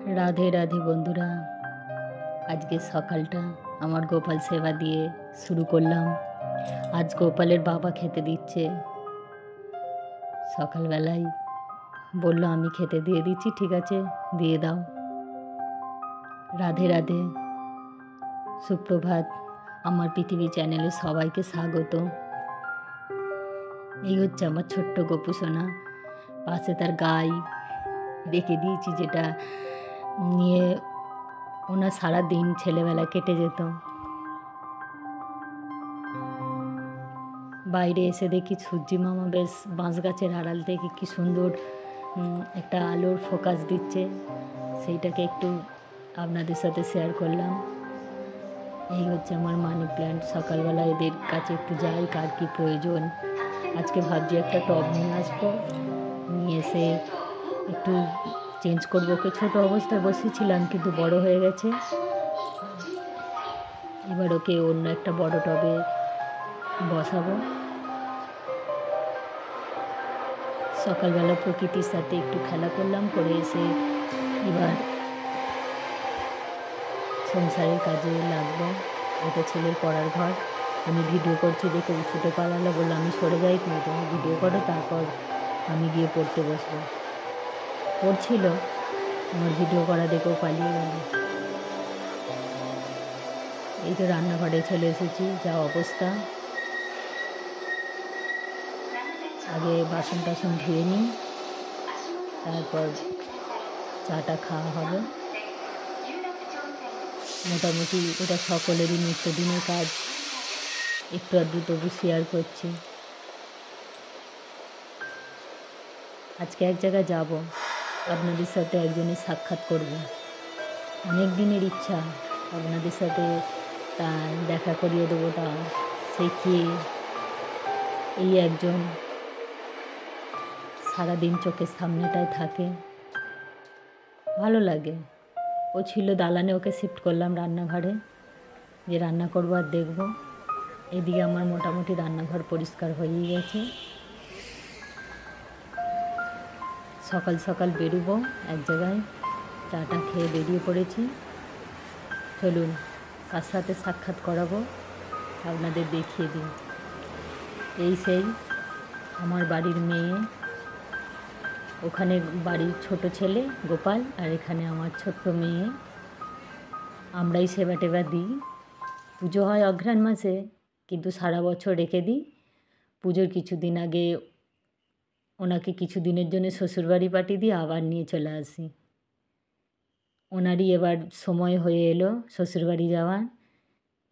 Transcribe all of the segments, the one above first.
राधे राधे बंधुरा आज के सकालटा आमार गोपाल सेवा दिए शुरू करलाम। आज गोपालेर बाबा खेते दिच्छे। सकाल बेलाय बोल्लो आमी खेते दिए दिच्छी, ठीक आछे दिए दाओ। राधे राधे सुप्रभात आमार पृथिवी चैनेले सबाइके स्वागत। এই হচ্ছে আমার ছোট্ট গপু সোনা। পাশে তার গাই রেখে দিয়েছি, যেটা নিয়ে ওনার সারা দিন ছেলেবেলা কেটে যেত। বাইরে এসে দেখি সূর্যি মামা বেশ বাঁশ গাছের আড়াল থেকে কি সুন্দর একটা আলোর ফোকাস দিচ্ছে, সেইটাকে একটু আপনাদের সাথে শেয়ার করলাম। এই হচ্ছে আমার মানি প্ল্যান্ট। সকালবেলা এদের কাছে একটু যাই, কার কী প্রয়োজন। আজকে ভাবছি একটা টব নিয়ে আসবো, নিয়ে এসে একটু চেঞ্জ করবো। ওকে ছোটো অবস্থায় বসেছিলাম, কিন্তু বড় হয়ে গেছে। এবার ওকে অন্য একটা বড় টবে বসাবো। সকালবেলা প্রকৃতির সাথে একটু খেলা করলাম, করে এসে এবার সংসারের কাজে লাগবো। এটা ছেলের পড়ার ঘর। আমি ভিডিও করছি দেখে ছুটে পালালো, বললো আমি সরে যাই, তুমি তোমার ভিডিও করো, তারপর আমি গিয়ে পড়তে বসবো। পড়ছিল, আমার ভিডিও করা দেখেও পালিয়ে গেল। এই তো রান্নাঘরে চলে এসেছি, যা অবস্থা। আগে বাসন টাসন ধুয়ে নিই, তারপর চাটা খাওয়া হবে। মোটামুটি এটা সকলেরই নিত্যদিনের কাজ, একটু আধটু তবু শেয়ার করছি। আজকে এক জায়গায় যাব, আপনাদের সাথে একজনের সাক্ষাৎ করব। অনেক দিনের ইচ্ছা আপনাদের সাথে তা দেখা করিয়ে দেবো। তা সে কে? এই একজন সারাদিন চোখের সামনেটায় থাকে, ভালো লাগে। ও ছিল দালানে, ওকে শিফট করলাম রান্নাঘরে, যে রান্না করবো আর দেখবো। এদিকে আমার মোটামুটি রান্নাঘর পরিষ্কার হয়েই গেছে। সকাল সকাল বেরোবো এক জায়গায়, চাটা খেয়ে বেরিয়ে পড়েছি। চলুন কার সাথে সাক্ষাৎ করাবো আপনাদের দেখিয়ে দিই। এই সেই আমার বাড়ির মেয়ে, ওখানে বাড়ির ছোট ছেলে গোপাল, আর এখানে আমার ছোট্ট মেয়ে। আমরাই সেবা টেবা দিই। পুজো হয় অঘ্রাণ মাসে, কিন্তু সারা বছর রেখে দিই। পুজোর কিছুদিন আগে ওনাকে কিছু দিনের জন্য শ্বশুরবাড়ি পাঠিয়ে দিয়ে আবার নিয়ে চলে আসি। ওনারই এবার সময় হয়ে এলো শ্বশুরবাড়ি যাওয়ার।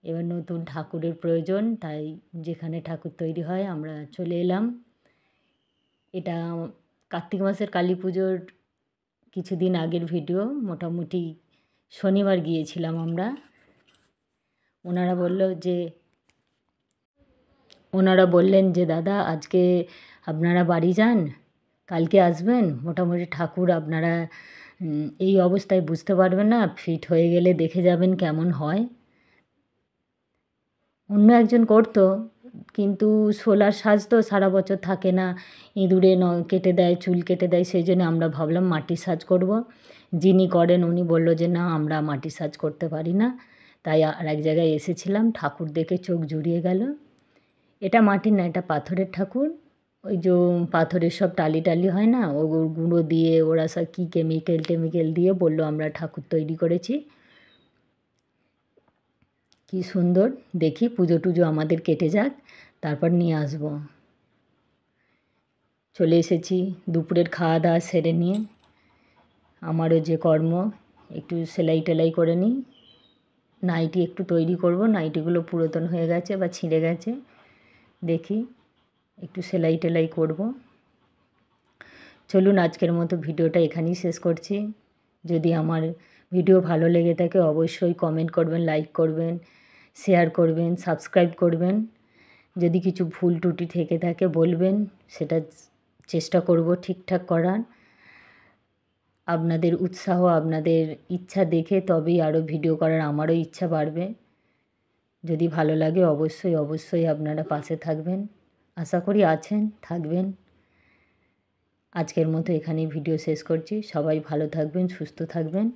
এবার নতুন ঠাকুরের প্রয়োজন, তাই যেখানে ঠাকুর তৈরি হয় আমরা চলে এলাম। এটা কার্তিক মাসের কালী পুজোর কিছুদিন আগের ভিডিও। মোটামুটি শনিবার গিয়েছিলাম আমরা। ওনারা বললেন যে দাদা আজকে আপনারা বাড়ি যান, কালকে আসবেন। মোটামুটি ঠাকুর আপনারা এই অবস্থায় বুঝতে পারবেন না, ফিট হয়ে গেলে দেখে যাবেন কেমন হয়। অন্য একজন করতো, কিন্তু সোলার সাজ তো সারা বছর থাকে না, ইঁদুরে কেটে দেয়, চুল কেটে দেয়। সেই জন্য আমরা ভাবলাম মাটির সাজ করব। যিনি করেন উনি বলল যে না, আমরা মাটির সাজ করতে পারি না। তাই আর এক জায়গায় এসেছিলাম, ঠাকুর দেখে চোখ জুড়িয়ে গেল। এটা মাটির না, এটা পাথরের ঠাকুর। ওই যে পাথরের সব টালি টালি হয় না, ওগুলো গুঁড়ো দিয়ে ওরা সব কী কেমিক্যাল দিয়ে বললো আমরা ঠাকুর তৈরি করেছি। কি সুন্দর দেখি। পুজো টুজো আমাদের কেটে যাক, তারপর নিয়ে আসবো। চলে এসেছি দুপুরের খাওয়া দাওয়া সেরে নিয়ে। আমারও যে কর্ম, একটু সেলাই টেলাই করে নিই। নাইটি একটু তৈরি করব, নাইটিগুলো পুরাতন হয়ে গেছে বা ছিঁড়ে গেছে। দেখি একটু সেলাই টেলাই করব। চলুন আজকের মতো ভিডিওটা এখানেই শেষ করছি। যদি আমার ভিডিও ভালো লেগে থাকে অবশ্যই কমেন্ট করবেন, লাইক করবেন, শেয়ার করবেন, সাবস্ক্রাইব করবেন। যদি কিছু ভুল ত্রুটি থেকে থাকে বলবেন, সেটা চেষ্টা করব ঠিকঠাক করার। আপনাদের উৎসাহ, আপনাদের ইচ্ছা দেখে তবেই আরও ভিডিও করার আমারও ইচ্ছা বাড়বে। যদি ভালো লাগে অবশ্যই আপনারা পাশে থাকবেন। আশা করি আছেন, থাকবেন। আজকের মতো এখানেই ভিডিও শেষ করছি। সবাই ভালো থাকবেন, সুস্থ থাকবেন।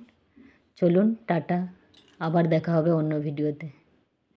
চলুন টাটা, আবার দেখা হবে অন্য ভিডিওতে।